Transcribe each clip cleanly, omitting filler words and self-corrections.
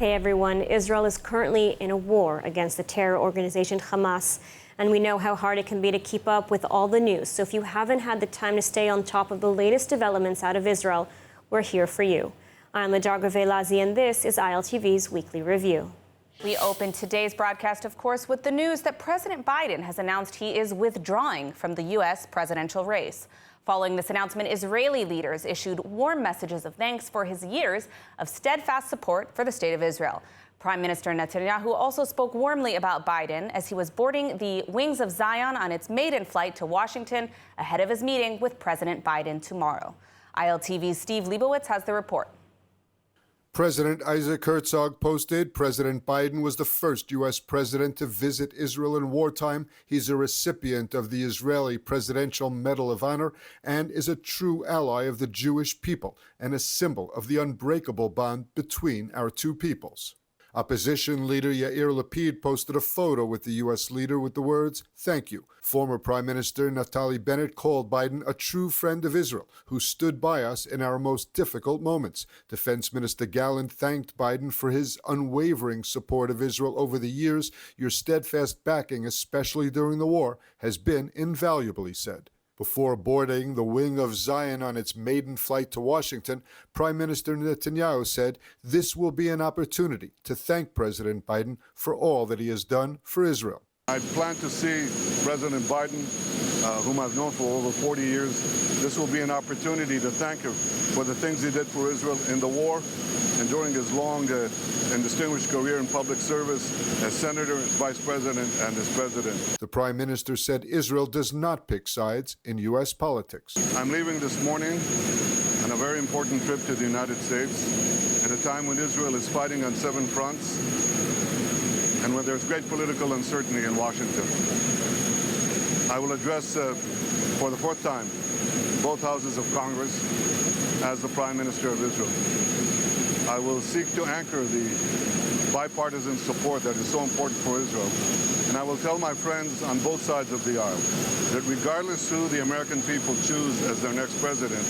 Hey everyone, Israel is currently in a war against the terror organization Hamas, and we know how hard it can be to keep up with all the news. So if you haven't had the time to stay on top of the latest developments out of Israel, we're here for you. I'm Lajar Gavelazi, and this is ILTV's Weekly Review. We open today's broadcast, of course, with the news that President Biden has announced he is withdrawing from the U.S. presidential race. Following this announcement, Israeli leaders issued warm messages of thanks for his years of steadfast support for the State of Israel. Prime Minister Netanyahu also spoke warmly about Biden as he was boarding the Wings of Zion on its maiden flight to Washington ahead of his meeting with President Biden tomorrow. ILTV's Steve Leibowitz has the report. President Isaac Herzog posted, President Biden was the first U.S. president to visit Israel in wartime. He's a recipient of the Israeli Presidential Medal of Honor and is a true ally of the Jewish people and a symbol of the unbreakable bond between our two peoples. Opposition leader Yair Lapid posted a photo with the U.S. leader with the words, "Thank you." Former Prime Minister Naftali Bennett called Biden a true friend of Israel who stood by us in our most difficult moments. Defense Minister Gallant thanked Biden for his unwavering support of Israel over the years. Your steadfast backing, especially during the war, has been invaluable, he said. Before boarding the Wing of Zion on its maiden flight to Washington, Prime Minister Netanyahu said this will be an opportunity to thank President Biden for all that he has done for Israel. I plan to see President Biden, whom I've known for over 40 years. This will be an opportunity to thank him for the things he did for Israel in the war and during his long and distinguished career in public service as senator, as vice president, and as president. The prime minister said Israel does not pick sides in U.S. politics. I'm leaving this morning on a very important trip to the United States at a time when Israel is fighting on 7 fronts and when there's great political uncertainty in Washington. I will address, for the 4th time, both houses of Congress as the Prime Minister of Israel. I will seek to anchor the bipartisan support that is so important for Israel. And I will tell my friends on both sides of the aisle that regardless who the American people choose as their next president,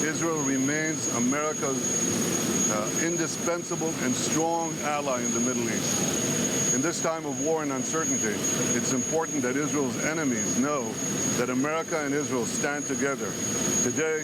Israel remains America's indispensable and strong ally in the Middle East. In this time of war and uncertainty, it's important that Israel's enemies know that America and Israel stand together today,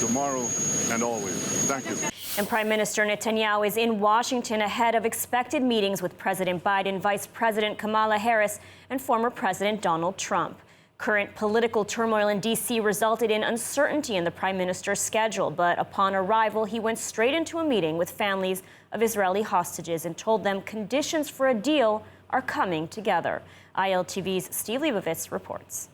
tomorrow, and always. Thank you. And Prime Minister Netanyahu is in Washington ahead of expected meetings with President Biden, Vice President Kamala Harris, and former President Donald Trump. Current political turmoil in D.C. resulted in uncertainty in the Prime Minister's schedule, but upon arrival, he went straight into a meeting with families of Israeli hostages and told them conditions for a deal are coming together. ILTV's Steve Leibowitz reports.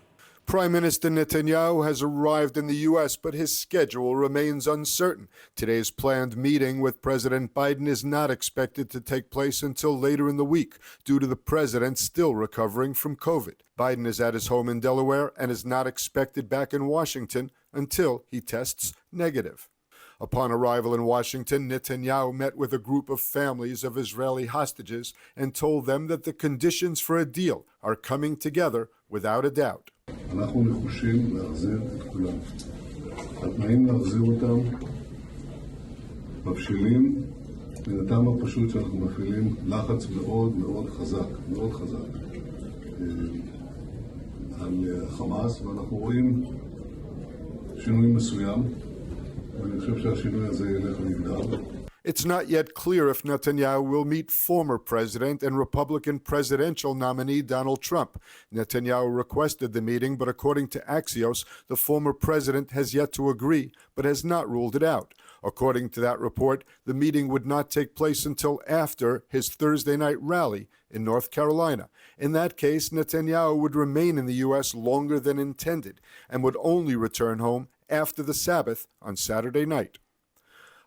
Prime Minister Netanyahu has arrived in the U.S., but his schedule remains uncertain. Today's planned meeting with President Biden is not expected to take place until later in the week due to the president still recovering from COVID. Biden is at his home in Delaware and is not expected back in Washington until he tests negative. Upon arrival in Washington, Netanyahu met with a group of families of Israeli hostages and told them that the conditions for a deal are coming together without a doubt. אנחנו נחושים להחזיר את כולם. התנאים להחזיר אותם מבשילים מן הטעם הפשוט שאנחנו מפעילים לחץ מאוד מאוד חזק על חמאס, ואנחנו רואים שינוי מסוים, ואני חושב שהשינוי הזה ילך ויגדל. It's not yet clear if Netanyahu will meet former president and Republican presidential nominee Donald Trump. Netanyahu requested the meeting, but according to Axios, the former president has yet to agree, but has not ruled it out. According to that report, the meeting would not take place until after his Thursday night rally in North Carolina. In that case, Netanyahu would remain in the U.S. longer than intended and would only return home after the Sabbath on Saturday night.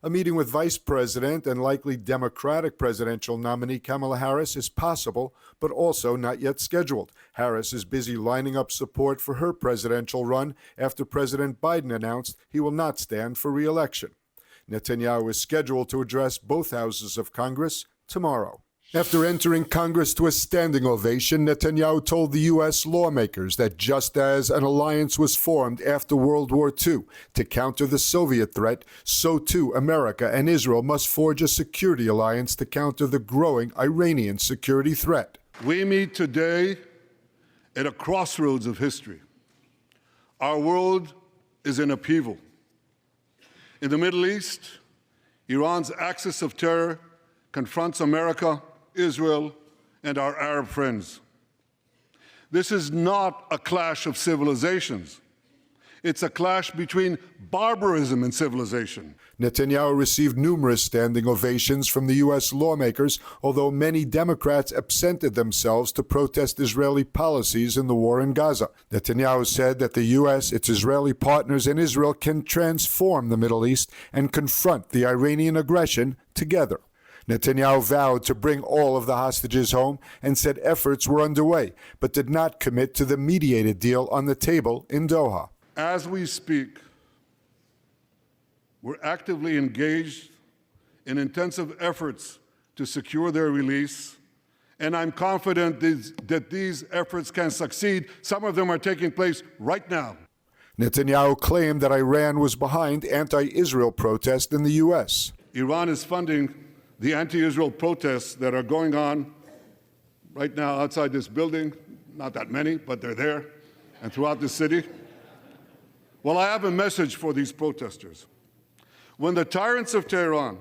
A meeting with Vice President and likely Democratic presidential nominee Kamala Harris is possible, but also not yet scheduled. Harris is busy lining up support for her presidential run after President Biden announced he will not stand for re-election. Netanyahu is scheduled to address both houses of Congress tomorrow. After entering Congress to a standing ovation, Netanyahu told the U.S. lawmakers that just as an alliance was formed after World War II to counter the Soviet threat, so too America and Israel must forge a security alliance to counter the growing Iranian security threat. We meet today at a crossroads of history. Our world is in upheaval. In the Middle East, Iran's axis of terror confronts America, Israel, and our Arab friends. This is not a clash of civilizations. It's a clash between barbarism and civilization. Netanyahu received numerous standing ovations from the U.S. lawmakers, although many Democrats absented themselves to protest Israeli policies in the war in Gaza. Netanyahu said that the U.S., its Israeli partners, and Israel can transform the Middle East and confront the Iranian aggression together. Netanyahu vowed to bring all of the hostages home and said efforts were underway, but did not commit to the mediated deal on the table in Doha. As we speak, we're actively engaged in intensive efforts to secure their release, and I'm confident that these efforts can succeed. Some of them are taking place right now. Netanyahu claimed that Iran was behind anti-Israel protests in the U.S. Iran is funding the anti-Israel protests that are going on right now outside this building. Not that many, but they're there, and throughout the city. Well, I have a message for these protesters. When the tyrants of Tehran,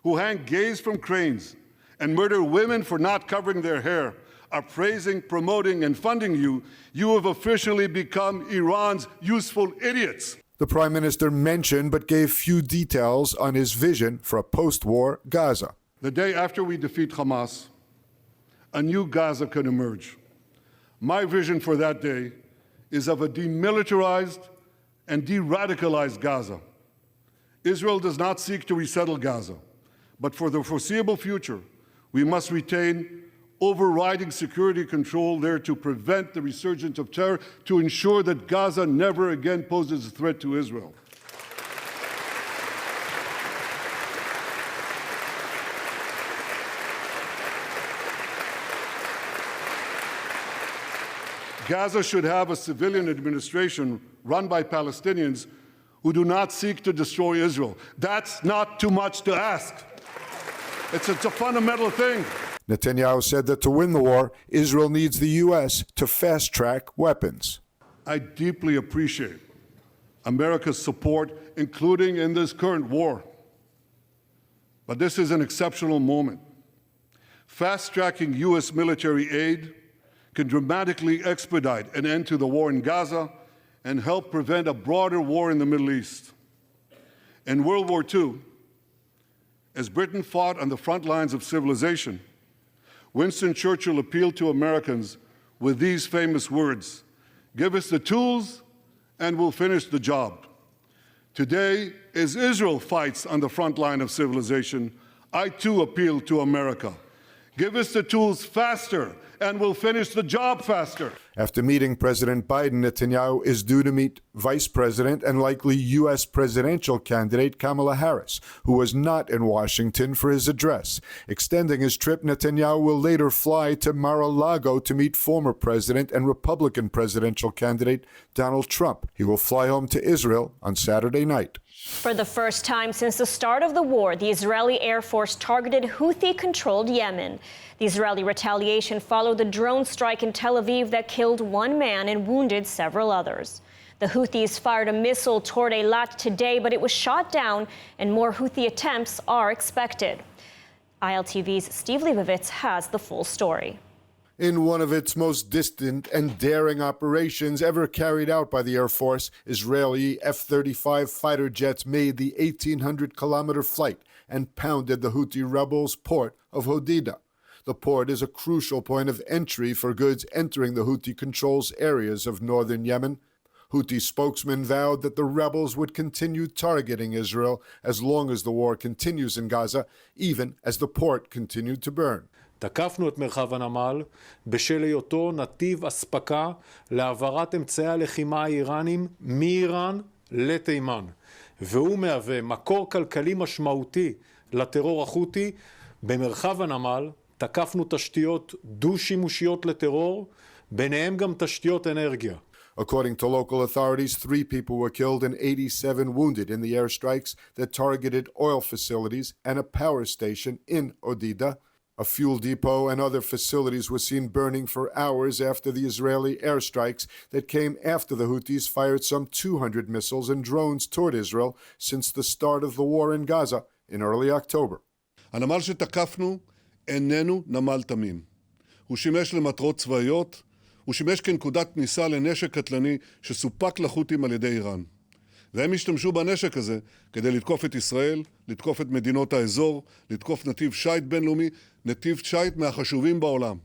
who hang gays from cranes and murder women for not covering their hair, are praising, promoting, and funding you, you have officially become Iran's useful idiots. The Prime Minister mentioned but gave few details on his vision for a post-war Gaza. The day after we defeat Hamas, a new Gaza can emerge. My vision for that day is of a demilitarized and de-radicalized Gaza. Israel does not seek to resettle Gaza, but for the foreseeable future, we must retain overriding security control there to prevent the resurgence of terror, to ensure that Gaza never again poses a threat to Israel. Gaza should have a civilian administration run by Palestinians who do not seek to destroy Israel. That's not too much to ask. It's a fundamental thing. Netanyahu said that to win the war, Israel needs the U.S. to fast-track weapons. I deeply appreciate America's support, including in this current war. But this is an exceptional moment. Fast-tracking U.S. military aid can dramatically expedite an end to the war in Gaza and help prevent a broader war in the Middle East. In World War II, as Britain fought on the front lines of civilization, Winston Churchill appealed to Americans with these famous words: "Give us the tools and we'll finish the job." Today, as Israel fights on the front line of civilization, I too appeal to America. Give us the tools faster and we'll finish the job faster. After meeting President Biden, Netanyahu is due to meet Vice President and likely U.S. presidential candidate Kamala Harris, who was not in Washington for his address. Extending his trip, Netanyahu will later fly to Mar-a-Lago to meet former President and Republican presidential candidate Donald Trump. He will fly home to Israel on Saturday night. For the first time since the start of the war, the Israeli Air Force targeted Houthi-controlled Yemen. The Israeli retaliation followed the drone strike in Tel Aviv that killed one man and wounded several others. The Houthis fired a missile toward Eilat today, but it was shot down, and more Houthi attempts are expected. ILTV's Steve Leibovitz has the full story. In one of its most distant and daring operations ever carried out by the Air Force, Israeli F-35 fighter jets made the 1,800-kilometer flight and pounded the Houthi rebels' port of Hodeidah. The port is a crucial point of entry for goods entering the Houthi controls areas of northern Yemen. Houthi spokesman vowed that the rebels would continue targeting Israel as long as the war continues in Gaza, even as the port continued to burn. תקפנו את מרחב הנמל בשל היותו נתיב אספקה להעברת אמצעי הלחימה האיראנים מאיראן לתימן, והוא מהווה מקור כלכלי משמעותי לטרור החותי במרחב הנמל תקפנו תשתיות דו-שימושיות לטרור, ביניהם גם תשתיות אנרגיה. According to local authorities, 3 people were killed and 87 wounded in the airstrikes that targeted oil facilities and a power station in Odida. A fuel depot and other facilities were seen burning for hours after the Israeli airstrikes that came after the Houthis fired some 200 missiles and drones toward Israel since the start of the war in Gaza in early October. הנמל שתקפנו איננו נמל תמים. הוא שימש למטרות צבאיות, הוא שימש כנקודת כניסה לנשק קטלני שסופק לחות'ים על ידי איראן. והם השתמשו בנשק הזה כדי לתקוף את ישראל, לתקוף את מדינות האזור, לתקוף נתיב שייט בינלאומי, נתיב שייט מהחשובים בעולם.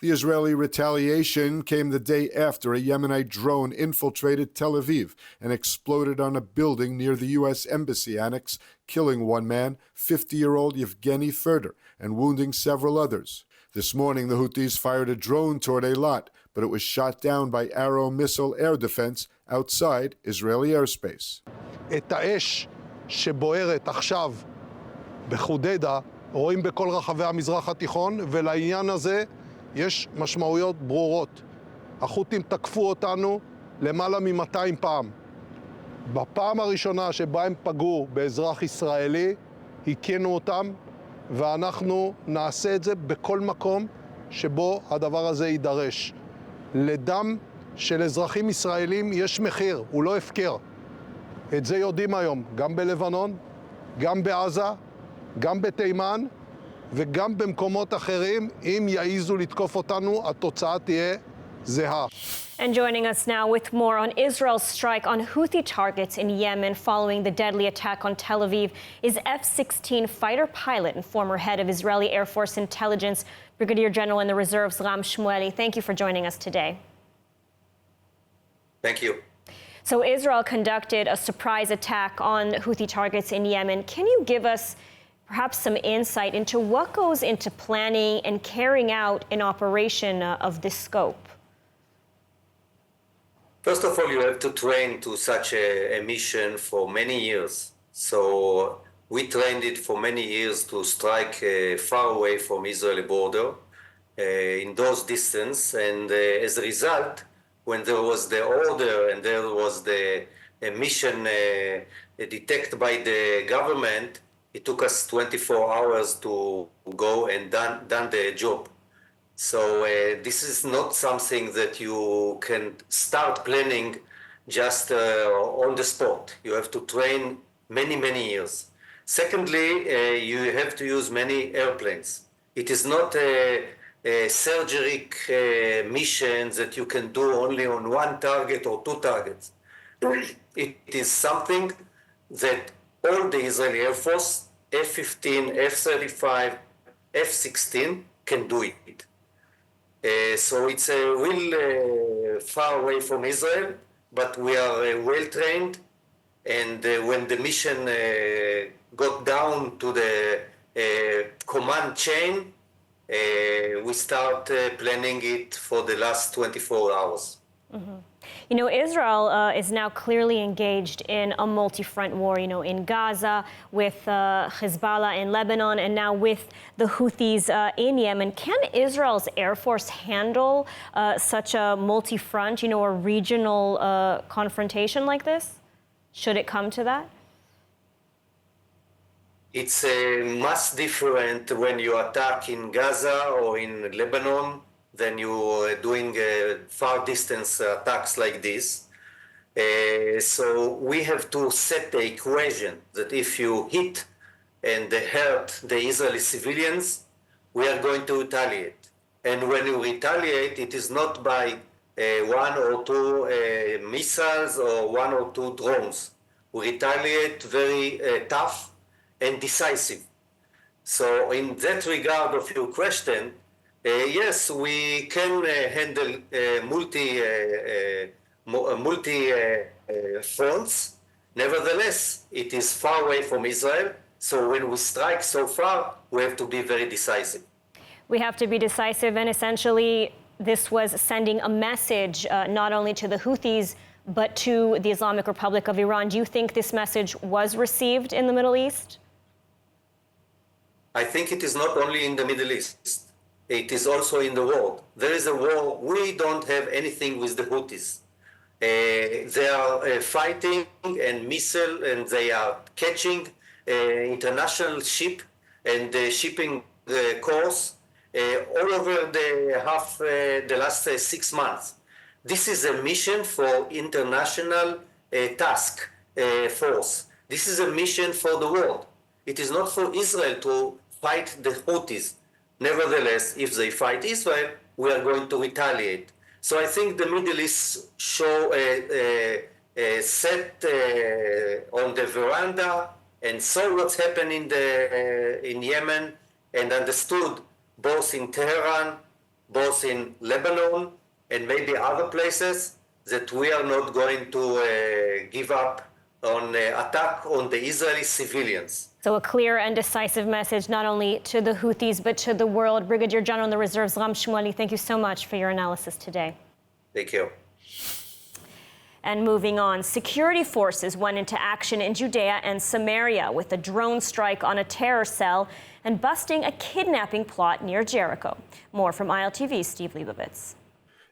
The Israeli retaliation came the day after a Yemenite drone infiltrated Tel Aviv and exploded on a building near the U.S. Embassy Annex, killing one man, 50-year-old Yevgeny Ferder, and wounding several others. This morning, the Houthis fired a drone toward Eilat, but it was shot down by Arrow missile air defense outside Israeli airspace. את האש שבוערת עכשיו בחודדה רואים בכל רחבי המזרח התיכון, ולעניין הזה יש משמעויות ברורות. החות'ים תקפו אותנו למעלה מ-200 פעם. בפעם הראשונה שבה הם פגעו באזרח ישראלי, הכינו אותם, ואנחנו נעשה את זה בכל מקום שבו הדבר הזה יידרש. לדם של אזרחים ישראלים יש מחיר, הוא לא הפקר. את זה יודעים היום, גם בלבנון, גם בעזה, גם בתימן, וגם במקומות אחרים. אם יעיזו לתקוף אותנו, התוצאה תהיה זהה. And joining us now with more on Israel's strike on Houthi targets in Yemen following the deadly attack on Tel Aviv is F-16 fighter pilot and former head of Israeli Air Force Intelligence, Brigadier General in the Reserves, Ram Shmueli. Thank you for joining us today. Thank you. So Israel conducted a surprise attack on Houthi targets in Yemen. Can you give us perhaps some insight into what goes into planning and carrying out an operation of this scope? First of all, you have to train to such a mission for many years. So we trained it for many years to strike far away from Israeli border in those distance. And as a result, when there was the order and there was the mission detected by the government, it took us 24 hours to go and done the job. So this is not something that you can start planning just on the spot. You have to train many, many years. Secondly, you have to use many airplanes. It is not a surgical mission that you can do only on one target or two targets. It is something that all the Israeli Air Force, F-15, F-35, F-16 can do it. So it's a real far away from Israel, but we are well trained. And when the mission got down to the command chain, we start planning it for the last 24 hours. Mm-hmm. You know, Israel is now clearly engaged in a multi-front war, you know, in Gaza, with Hezbollah in Lebanon, and now with the Houthis in Yemen. Can Israel's Air Force handle such a multi-front, you know, a regional confrontation like this? Should it come to that? It's much different when you attack in Gaza or in Lebanon than you doing far distance attacks like this. So we have to set the equation that if you hit and hurt the Israeli civilians, we are going to retaliate. And when you retaliate, it is not by one or two missiles or one or two drones. We retaliate very tough and decisive. So in that regard of your question, yes, we can handle multi fronts. Nevertheless, it is far away from Israel. So when we strike so far, we have to be very decisive. We have to be decisive, and essentially this was sending a message not only to the Houthis, but to the Islamic Republic of Iran. Do you think this message was received in the Middle East? I think it is not only in the Middle East. It is also in the world. There is a war. We don't have anything with the Houthis. They are fighting and missile, and they are catching international ship and shipping course all over the last 6 months. This is a mission for international task force. This is a mission for the world. It is not for Israel to fight the Houthis. Nevertheless, if they fight Israel, we are going to retaliate. So I think the Middle East show sat on the veranda and saw what's happening in Yemen and understood both in Tehran, both in Lebanon, and maybe other places that we are not going to give up on attack on the Israeli civilians. So a clear and decisive message not only to the Houthis but to the world. Brigadier General in the Reserves, Ram Shmueli, thank you so much for your analysis today. Thank you. And moving on, security forces went into action in Judea and Samaria with a drone strike on a terror cell and busting a kidnapping plot near Jericho. More from ILTV's Steve Leibovitz.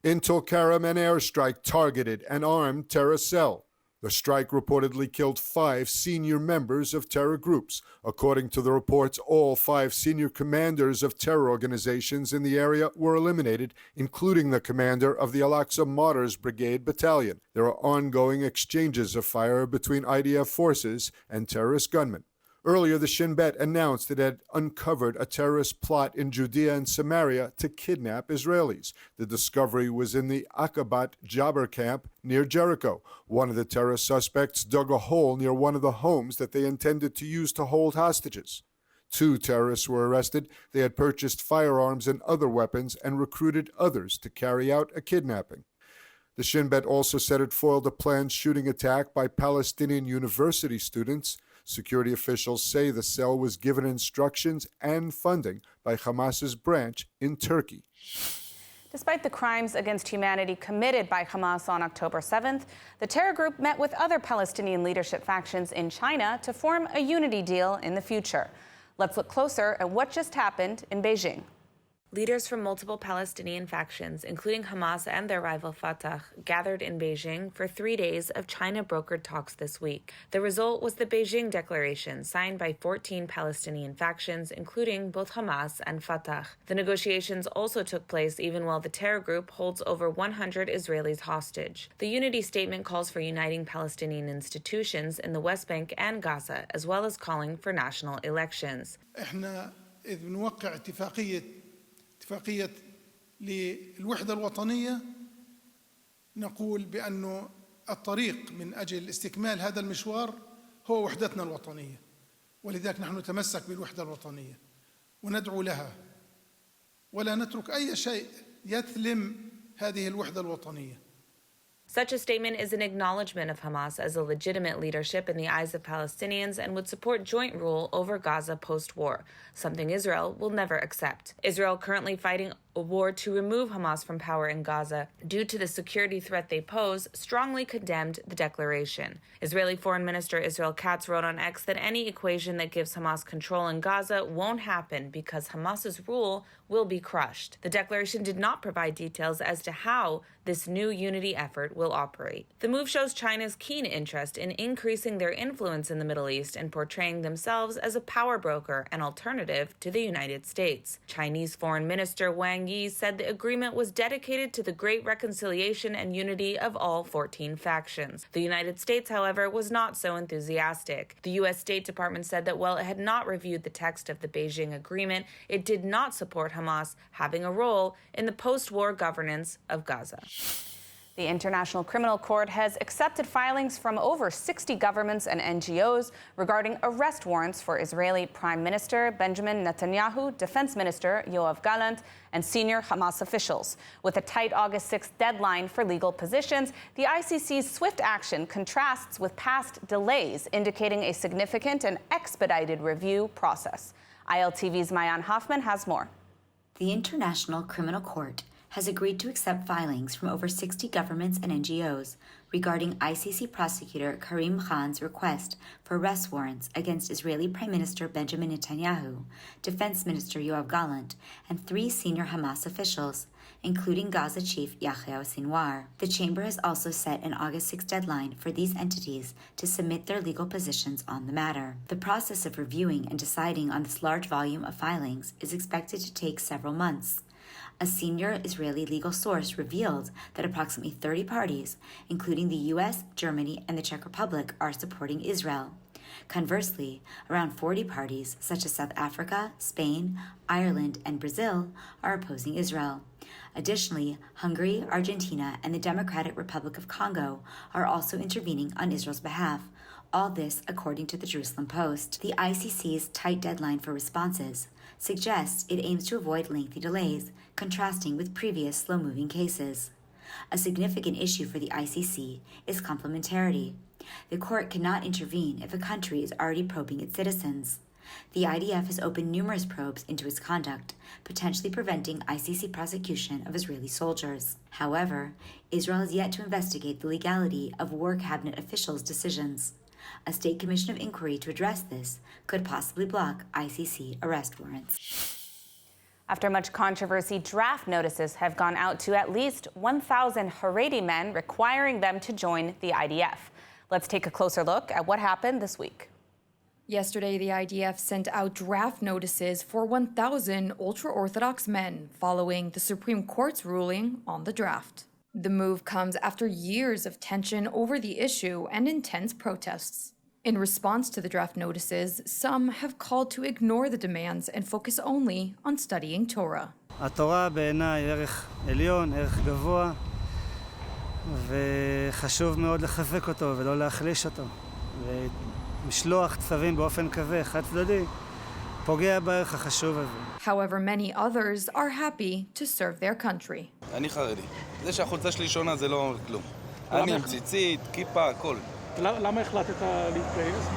In Tulkarem, an airstrike targeted an armed terror cell. The strike reportedly killed 5 senior members of terror groups. According to the reports, all 5 senior commanders of terror organizations in the area were eliminated, including the commander of the Al-Aqsa Martyrs Brigade Battalion. There are ongoing exchanges of fire between IDF forces and terrorist gunmen. Earlier, the Shin Bet announced it had uncovered a terrorist plot in Judea and Samaria to kidnap Israelis. The discovery was in the Aqabat Jabber camp near Jericho. One of the terrorist suspects dug a hole near one of the homes that they intended to use to hold hostages. 2 terrorists were arrested. They had purchased firearms and other weapons and recruited others to carry out a kidnapping. The Shin Bet also said it foiled a planned shooting attack by Palestinian university students. Security officials say the cell was given instructions and funding by Hamas's branch in Turkey. Despite the crimes against humanity committed by Hamas on October 7th, the terror group met with other Palestinian leadership factions in China to form a unity deal in the future. Let's look closer at what just happened in Beijing. Leaders from multiple Palestinian factions, including Hamas and their rival Fatah, gathered in Beijing for 3 days of China-brokered talks this week. The result was the Beijing Declaration, signed by 14 Palestinian factions, including both Hamas and Fatah. The negotiations also took place even while the terror group holds over 100 Israelis hostage. The unity statement calls for uniting Palestinian institutions in the West Bank and Gaza, as well as calling for national elections. اتفاقية للوحدة الوطنية نقول بأنه الطريق من أجل استكمال هذا المشوار هو وحدتنا الوطنية، ولذلك نحن نتمسك بالوحدة الوطنية وندعو لها ولا نترك أي شيء يثلم هذه الوحدة الوطنية. Such a statement is an acknowledgement of Hamas as a legitimate leadership in the eyes of Palestinians and would support joint rule over Gaza post-war, something Israel will never accept. Israel currently fighting a war to remove Hamas from power in Gaza due to the security threat they pose, strongly condemned the declaration. Israeli Foreign Minister Israel Katz wrote on X that any equation that gives Hamas control in Gaza won't happen because Hamas's rule will be crushed. The declaration did not provide details as to how this new unity effort will operate. The move shows China's keen interest in increasing their influence in the Middle East and portraying themselves as a power broker and alternative to the United States. Chinese Foreign Minister Wang Yi said the agreement was dedicated to the great reconciliation and unity of all 14 factions. The United States, however, was not so enthusiastic. The U.S. State Department said that while it had not reviewed the text of the Beijing agreement, it did not support Hamas having a role in the post-war governance of Gaza. The International Criminal Court has accepted filings from over 60 governments and NGOs regarding arrest warrants for Israeli Prime Minister Benjamin Netanyahu, Defense Minister Yoav Gallant, and senior Hamas officials. With a tight August 6th deadline for legal positions, the ICC's swift action contrasts with past delays, indicating a significant and expedited review process. ILTV's Mayan Hoffman has more. The International Criminal Court has agreed to accept filings from over 60 governments and NGOs regarding ICC prosecutor Karim Khan's request for arrest warrants against Israeli Prime Minister Benjamin Netanyahu, Defense Minister Yoav Gallant, and 3 senior Hamas officials, including Gaza chief Yahya Sinwar. The chamber has also set an August 6 deadline for these entities to submit their legal positions on the matter. The process of reviewing and deciding on this large volume of filings is expected to take several months. A senior Israeli legal source revealed that approximately 30 parties, including the US, Germany, and the Czech Republic, are supporting Israel. Conversely, around 40 parties, such as South Africa, Spain, Ireland, and Brazil, are opposing Israel. Additionally, Hungary, Argentina, and the Democratic Republic of Congo are also intervening on Israel's behalf. All this according to the Jerusalem Post. The ICC's tight deadline for responses suggests it aims to avoid lengthy delays, contrasting with previous slow-moving cases. A significant issue for the ICC is complementarity. The court cannot intervene if a country is already probing its citizens. The IDF has opened numerous probes into its conduct, potentially preventing ICC prosecution of Israeli soldiers. However, Israel has yet to investigate the legality of war cabinet officials' decisions. A state commission of inquiry to address this could possibly block ICC arrest warrants. After much controversy, draft notices have gone out to at least 1,000 Haredi men, requiring them to join the IDF. Let's take a closer look at what happened this week. Yesterday, the IDF sent out draft notices for 1,000 ultra-Orthodox men following the Supreme Court's ruling on the draft. The move comes after years of tension over the issue and intense protests. In response to the draft notices, some have called to ignore the demands and focus only on studying Torah. התורה בעיניי ערך עליון, ערך גבוה, וחשוב מאוד לחזק אותו ולא להחליש אותו. ומשלוח צווים באופן כזה, חד צדדי, פוגע בערך החשוב הזה. However, many others are happy to serve their country. אני חרדי. זה שהחולצה שלי שונה זה לא אומר כלום. אני עם ציצית, כיפה, הכל. למה החלטת להתגייס?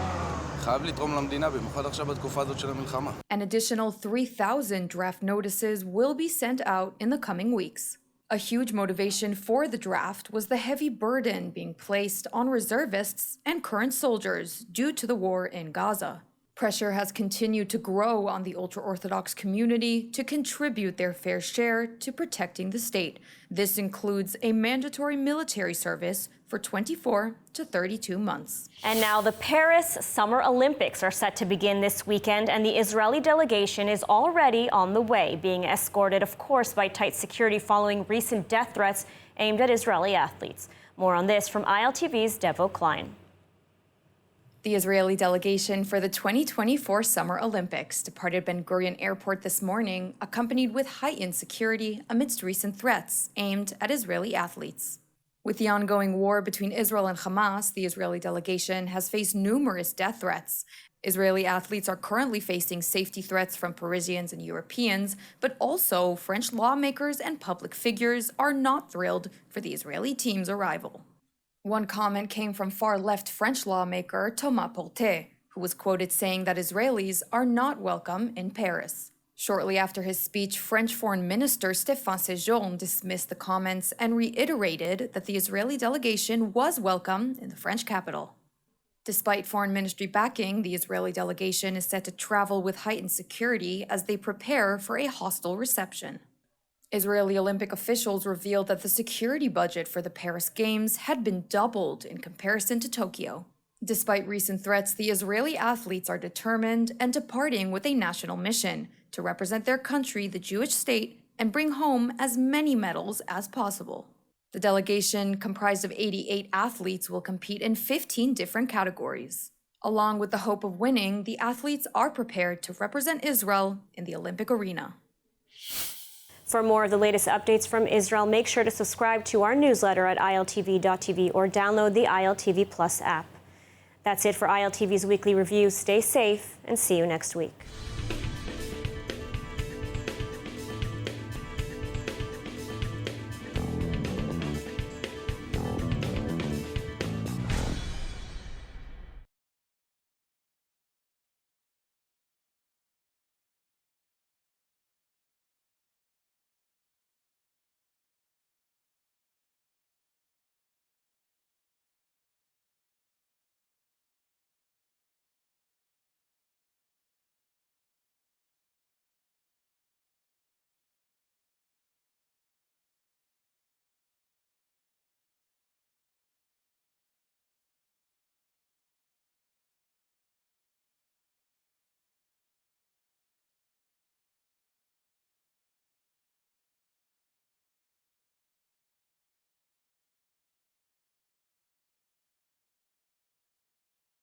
חייב לתרום למדינה, במיוחד עכשיו בתקופה הזאת של המלחמה. An additional 3,000 draft notices will be sent out in the coming weeks. A huge motivation for the draft was the heavy burden being placed on reservists and current soldiers due to the war in Gaza. Pressure has continued to grow on the ultra-Orthodox community to contribute their fair share to protecting the state. This includes a mandatory military service for 24 to 32 months. And now the Paris Summer Olympics are set to begin this weekend, and the Israeli delegation is already on the way, being escorted, of course, by tight security following recent death threats aimed at Israeli athletes. More on this from ILTV's Devo Klein. The Israeli delegation for the 2024 Summer Olympics departed Ben Gurion Airport this morning, accompanied with heightened security amidst recent threats aimed at Israeli athletes. With the ongoing war between Israel and Hamas, the Israeli delegation has faced numerous death threats. Israeli athletes are currently facing safety threats from Parisians and Europeans, but also French lawmakers and public figures are not thrilled for the Israeli team's arrival. One comment came from far-left French lawmaker Thomas Portet, who was quoted saying that Israelis are not welcome in Paris. Shortly after his speech, French Foreign Minister Stéphane Séjourné dismissed the comments and reiterated that the Israeli delegation was welcome in the French capital. Despite foreign ministry backing, the Israeli delegation is set to travel with heightened security as they prepare for a hostile reception. Israeli Olympic officials revealed that the security budget for the Paris Games had been doubled in comparison to Tokyo. Despite recent threats, the Israeli athletes are determined and departing with a national mission to represent their country, the Jewish state, and bring home as many medals as possible. The delegation, comprised of 88 athletes, will compete in 15 different categories. Along with the hope of winning, the athletes are prepared to represent Israel in the Olympic arena. For more of the latest updates from Israel, make sure to subscribe to our newsletter at iltv.tv or download the ILTV Plus app. That's it for ILTV's weekly review. Stay safe and see you next week.